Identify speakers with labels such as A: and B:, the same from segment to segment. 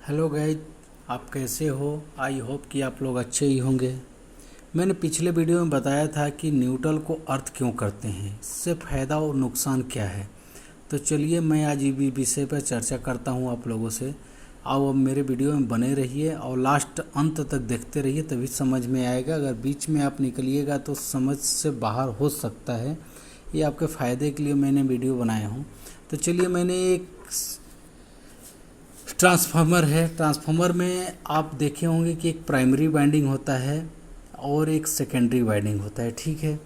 A: Hello guys, आप कैसे हो। आई होप कि आप लोग अच्छे ही होंगे। मैंने पिछले वीडियो में बताया था कि न्यूट्रल को अर्थ क्यों करते हैं, इससे फ़ायदा और नुकसान क्या है। तो चलिए मैं आज ये विषय पर चर्चा करता हूँ आप लोगों से। आओ अब मेरे वीडियो में बने रहिए और लास्ट अंत तक देखते रहिए, तभी समझ में आएगा। अगर बीच में आप निकलिएगा तो समझ से बाहर हो सकता है। ये आपके फ़ायदे के लिए मैंने वीडियो बनाया हूँ। तो चलिए, मैंने एक ट्रांसफार्मर है। ट्रांसफार्मर में आप देखे होंगे कि एक प्राइमरी वाइंडिंग होता है और एक सेकेंडरी वाइंडिंग होता है, ठीक है।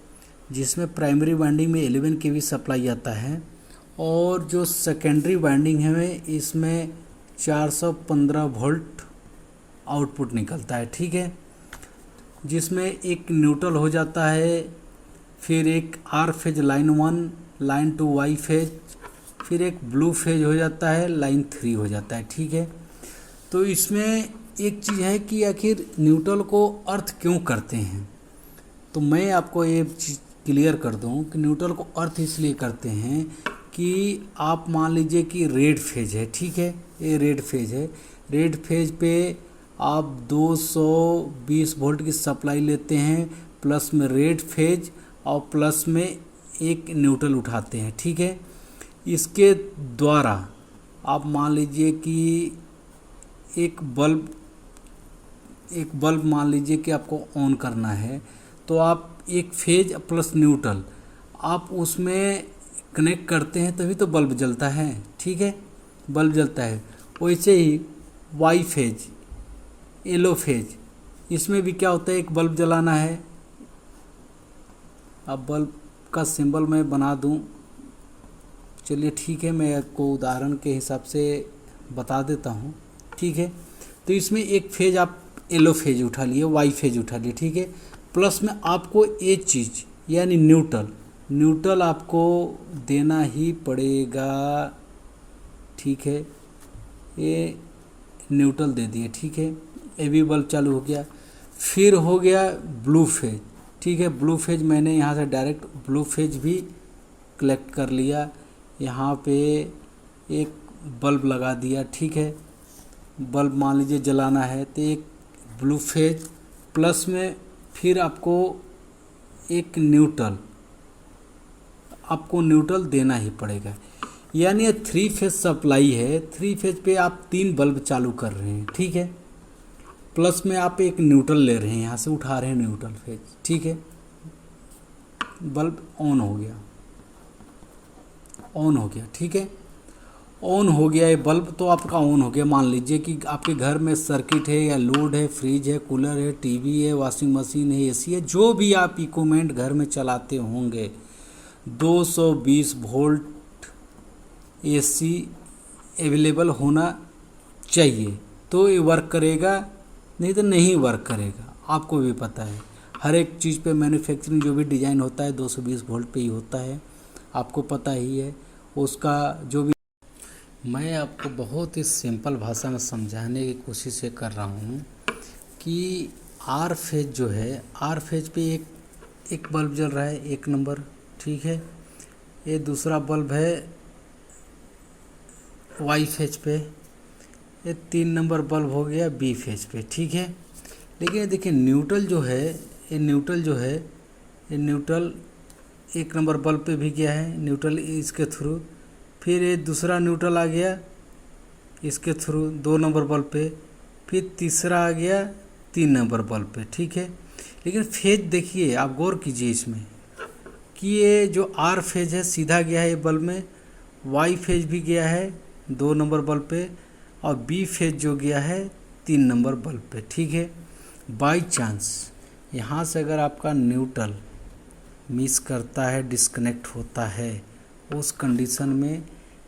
A: जिसमें प्राइमरी वाइंडिंग में 11 केवी सप्लाई आता है और जो सेकेंडरी वाइंडिंग है इसमें 415 वोल्ट आउटपुट निकलता है, ठीक है। जिसमें एक न्यूट्रल हो जाता है, फिर एक R phase line 1, line 2 Y phase, फिर एक ब्लू फेज हो जाता है, लाइन 3 हो जाता है, ठीक है। तो इसमें एक चीज़ है कि आखिर न्यूट्रल को अर्थ क्यों करते हैं। तो मैं आपको ये चीज़ क्लियर कर दूं कि न्यूट्रल को अर्थ इसलिए करते हैं कि आप मान लीजिए कि रेड फेज है, ठीक है। ये रेड फेज है। रेड फेज पे आप 220 वोल्ट की सप्लाई लेते हैं, प्लस में रेड फेज और प्लस में एक न्यूट्रल उठाते हैं, ठीक है। इसके द्वारा आप मान लीजिए कि एक बल्ब मान लीजिए कि आपको ऑन करना है, तो आप एक फेज प्लस न्यूट्रल आप उसमें कनेक्ट करते हैं, तभी तो बल्ब जलता है, ठीक है। बल्ब जलता है। वैसे ही वाई फेज, येलो फेज, इसमें भी क्या होता है, एक बल्ब जलाना है। अब बल्ब का सिंबल मैं बना दूं, चलिए ठीक है, मैं आपको उदाहरण के हिसाब से बता देता हूँ, ठीक है। तो इसमें एक फेज आप येलो फेज उठा लिए, वाई फेज उठा लिए, ठीक है। प्लस में आपको एक चीज़ यानी न्यूट्रल आपको देना ही पड़ेगा, ठीक है। ये न्यूट्रल दे दिए, ठीक है। ये भी बल्ब चालू हो गया। फिर हो गया ब्लू फेज, ठीक है। ब्लू फेज मैंने यहाँ से डायरेक्ट ब्लू फेज भी कलेक्ट कर लिया। यहाँ पे एक बल्ब लगा दिया, ठीक है। बल्ब मान लीजिए जलाना है तो एक ब्लू फेज प्लस में फिर आपको एक न्यूट्रल देना ही पड़ेगा। यानी ये 3 फेज सप्लाई है। 3 फेज पे आप 3 बल्ब चालू कर रहे हैं, ठीक है। प्लस में आप एक न्यूट्रल ले रहे हैं, यहाँ से उठा रहे हैं न्यूट्रल फेज, ठीक है। बल्ब ऑन हो गया, ठीक है। ऑन हो गया ये बल्ब, तो आपका ऑन हो गया। मान लीजिए कि आपके घर में सर्किट है या लोड है, फ्रिज है, कूलर है, टीवी है, वॉशिंग मशीन है, एसी है, जो भी आप इक्विपमेंट घर में चलाते होंगे, 220 वोल्ट एसी अवेलेबल होना चाहिए, तो ये वर्क करेगा, नहीं तो नहीं वर्क करेगा। आपको भी पता है हर एक चीज़ पे मैन्युफैक्चरिंग जो भी डिज़ाइन होता है 220 वोल्ट पे ही होता है, आपको पता ही है। उसका जो भी मैं आपको बहुत ही सिंपल भाषा में समझाने की कोशिश ये कर रहा हूँ कि आर फेज जो है, आर फेज पे एक बल्ब जल रहा है, 1 नंबर, ठीक है। ये दूसरा बल्ब है वाई फेज पे, ये 3 नंबर बल्ब हो गया बी फेज पे, ठीक है। लेकिन देखिए न्यूट्रल जो है, ये न्यूट्रल 1 नंबर बल्ब पे भी गया है, न्यूट्रल इसके थ्रू। फिर ये दूसरा न्यूट्रल आ गया इसके थ्रू 2 नंबर बल्ब पे। फिर तीसरा आ गया 3 नंबर बल्ब पे, ठीक है। लेकिन फेज देखिए, आप गौर कीजिए इसमें कि ये जो आर फेज है सीधा गया है ये बल्ब में, वाई फेज भी गया है 2 नंबर बल्ब पे, और बी फेज जो गया है 3 नंबर बल्ब पे, ठीक है। बाई चांस यहाँ से अगर आपका न्यूट्रल मिस करता है, डिस्कनेक्ट होता है, उस कंडीशन में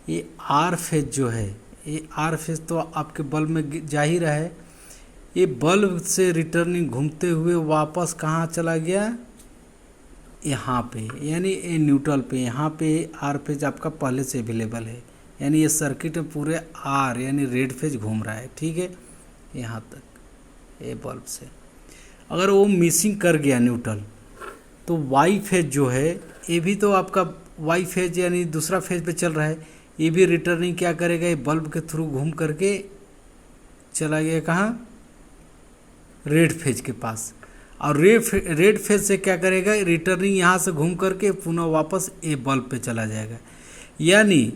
A: ये आर फेज जो है, ये आर फेज तो आपके बल्ब में जा ही रहा है, ये बल्ब से रिटर्निंग घूमते हुए वापस कहाँ चला गया, यहाँ पे, यानी ये न्यूट्रल पे। यहाँ पे आर फेज आपका पहले से अवेलेबल है, यानी ये सर्किट में पूरे आर यानी रेड फेज घूम रहा है, ठीक है। यहाँ तक ये बल्ब से अगर वो मिसिंग कर गया न्यूट्रल, तो वाई फेज जो है, ये भी तो आपका वाई फेज यानी दूसरा फेज पे चल रहा है, ये भी रिटर्निंग क्या करेगा, ये बल्ब के थ्रू घूम करके चला गया कहाँ, रेड फेज के पास। और रेड फेज से क्या करेगा, रिटर्निंग यहाँ से घूम करके पुनः वापस ए बल्ब पे चला जाएगा। यानी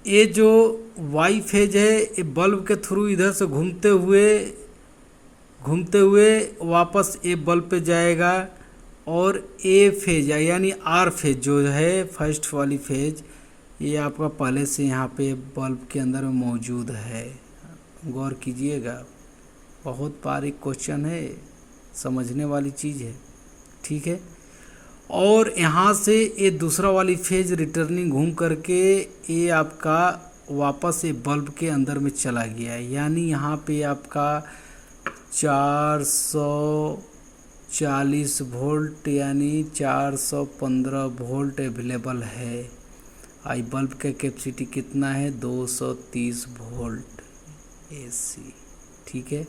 A: ये जो वाई फेज है ये बल्ब के थ्रू इधर से घूमते हुए वापस ए बल्ब पे जाएगा। और ए फेज यानी आर फेज जो है फर्स्ट वाली फेज, ये आपका पहले से यहाँ पे बल्ब के अंदर में मौजूद है। गौर कीजिएगा, बहुत बारीक क्वेश्चन है, समझने वाली चीज़ है, ठीक है। और यहाँ से ये दूसरा वाली फेज रिटर्निंग घूम करके ये आपका वापस ये बल्ब के अंदर में चला गया है। यानी यहाँ पे आपका 440 वोल्ट यानी 415 वोल्ट अवेलेबल है। आई बल्ब का कैपेसिटी कितना है, 230 वोल्ट एसी, ठीक है।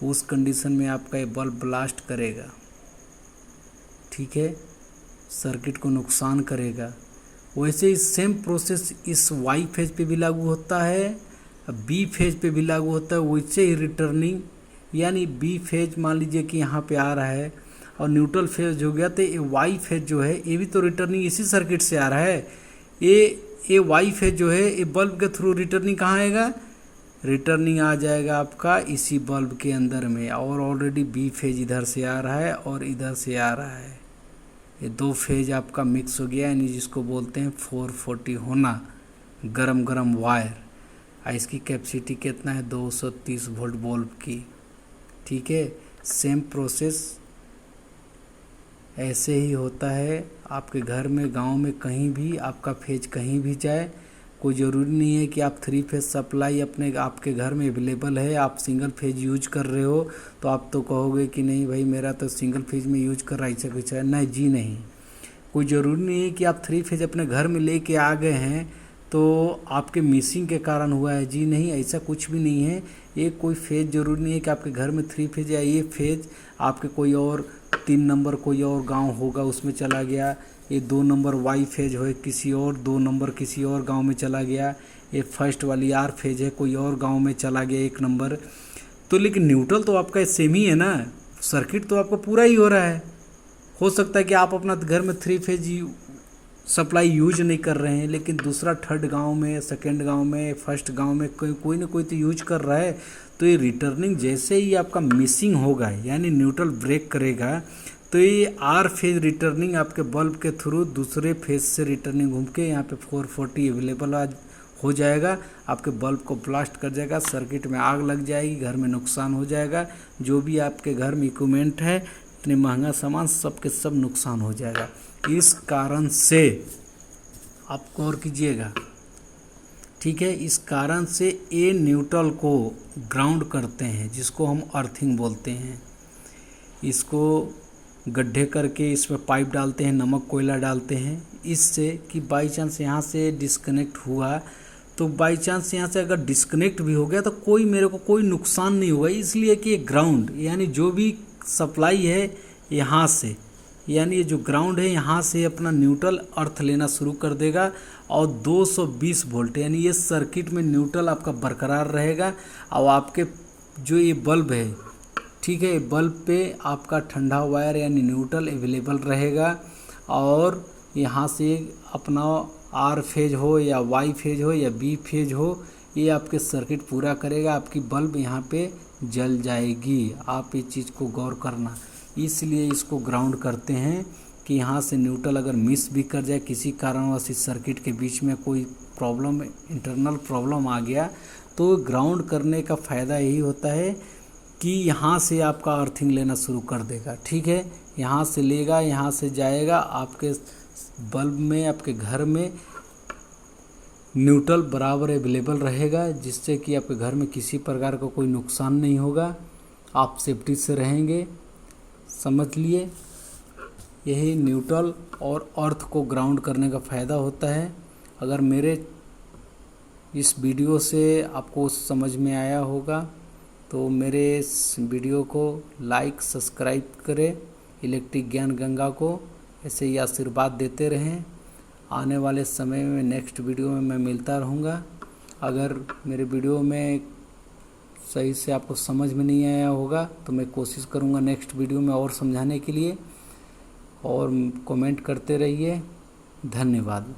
A: उस कंडीशन में आपका ये बल्ब ब्लास्ट करेगा, ठीक है, सर्किट को नुकसान करेगा। वैसे ही सेम प्रोसेस इस वाई फेज पे भी लागू होता है, बी फेज पे भी लागू होता है। वैसे ही रिटर्निंग यानी बी फेज मान लीजिए कि यहाँ पे आ रहा है और न्यूट्रल फेज हो गया, तो ये वाई फेज जो है ये भी तो रिटर्निंग इसी सर्किट से आ रहा है। ये वाई फेज जो है ये बल्ब के थ्रू रिटर्निंग कहाँ आएगा, रिटर्निंग आ जाएगा आपका इसी बल्ब के अंदर में। और ऑलरेडी बी फेज इधर से आ रहा है और इधर से आ रहा है, ये दो फेज आपका मिक्स हो गया, यानी जिसको बोलते हैं 440 होना, गरम गरम वायर। इसकी कैपेसिटी कितना है, 230 वोल्ट बल्ब की, ठीक है। सेम प्रोसेस ऐसे ही होता है आपके घर में, गांव में, कहीं भी आपका फेज कहीं भी जाए, कोई ज़रूरी नहीं है कि आप 3 फेज सप्लाई आपके घर में अवेलेबल है, आप सिंगल फेज यूज कर रहे हो तो आप तो कहोगे कि नहीं भाई मेरा तो सिंगल फेज में यूज कर रहा है, ऐसा कुछ है नहीं जी, नहीं। कोई ज़रूरी नहीं है कि आप 3 फेज अपने घर में लेके आ गए हैं तो आपके मिसिंग के कारण हुआ है, जी नहीं, ऐसा कुछ भी नहीं है। ये कोई फेज ज़रूरी नहीं है कि आपके घर में 3 फेज या ये फेज आपके कोई और 3 नंबर कोई और गांव होगा उसमें चला गया, ये 2 नंबर वाई फेज हो किसी और 2 नंबर किसी और गांव में चला गया, ये फर्स्ट वाली आर फेज है कोई और गांव में चला गया 1 नंबर। तो लेकिन न्यूट्रल तो आपका सेम ही है ना, सर्किट तो आपका पूरा ही हो रहा है। हो सकता है कि आप अपना घर में 3 फेज सप्लाई यूज नहीं कर रहे हैं, लेकिन दूसरा 3rd गांव में, 2nd गांव में, 1st गांव में कोई ना कोई तो यूज कर रहा है। तो ये रिटर्निंग जैसे ही आपका मिसिंग होगा यानी न्यूट्रल ब्रेक करेगा, तो ये आर फेज रिटर्निंग आपके बल्ब के थ्रू दूसरे फेज से रिटर्निंग घूम के यहाँ पे 440 अवेलेबल हो जाएगा, आपके बल्ब को ब्लास्ट कर जाएगा, सर्किट में आग लग जाएगी, घर में नुकसान हो जाएगा। जो भी आपके घर में इक्विपमेंट है, इतने महंगा सामान, सब के सब नुकसान हो जाएगा। इस कारण से आप गौर कीजिएगा, ठीक है। इस कारण से ए न्यूट्रल को ग्राउंड करते हैं, जिसको हम अर्थिंग बोलते हैं। इसको गड्ढे करके इसमें पाइप डालते हैं, नमक कोयला डालते हैं, इससे कि बाई चांस यहाँ से डिस्कनेक्ट हुआ तो बाई चांस यहाँ से अगर डिस्कनेक्ट भी हो गया तो मेरे को कोई नुकसान नहीं होगा, इसलिए कि ग्राउंड यानी जो भी सप्लाई है यहाँ से, यानी ये जो ग्राउंड है यहाँ से अपना न्यूट्रल अर्थ लेना शुरू कर देगा और 220 वोल्ट यानी ये सर्किट में न्यूट्रल आपका बरकरार रहेगा। और आपके जो ये बल्ब है, ठीक है, बल्ब पे आपका ठंडा वायर यानी न्यूट्रल अवेलेबल रहेगा। और यहाँ से अपना आर फेज हो या वाई फेज हो या बी फेज हो, ये आपके सर्किट पूरा करेगा, आपकी बल्ब यहाँ पे जल जाएगी। आप इस चीज़ को गौर करना, इसलिए इसको ग्राउंड करते हैं कि यहाँ से न्यूट्रल अगर मिस भी कर जाए किसी कारणवश, इस सर्किट के बीच में कोई प्रॉब्लम, इंटरनल प्रॉब्लम आ गया, तो ग्राउंड करने का फ़ायदा यही होता है कि यहाँ से आपका अर्थिंग लेना शुरू कर देगा, ठीक है। यहाँ से लेगा, यहाँ से जाएगा, आपके बल्ब में, आपके घर में न्यूट्रल बराबर अवेलेबल रहेगा, जिससे कि आपके घर में किसी प्रकार का कोई नुकसान नहीं होगा, आप सेफ्टी से रहेंगे। समझ लिए, यही न्यूट्रल और अर्थ को ग्राउंड करने का फ़ायदा होता है। अगर मेरे इस वीडियो से आपको समझ में आया होगा तो मेरे इस वीडियो को लाइक सब्सक्राइब करें, इलेक्ट्रिक ज्ञान गंगा को ऐसे ही आशीर्वाद देते रहें। आने वाले समय में नेक्स्ट वीडियो में मैं मिलता रहूँगा। अगर मेरे वीडियो में सही से आपको समझ में नहीं आया होगा तो मैं कोशिश करूँगा नेक्स्ट वीडियो में और समझाने के लिए, और कमेंट करते रहिए। धन्यवाद।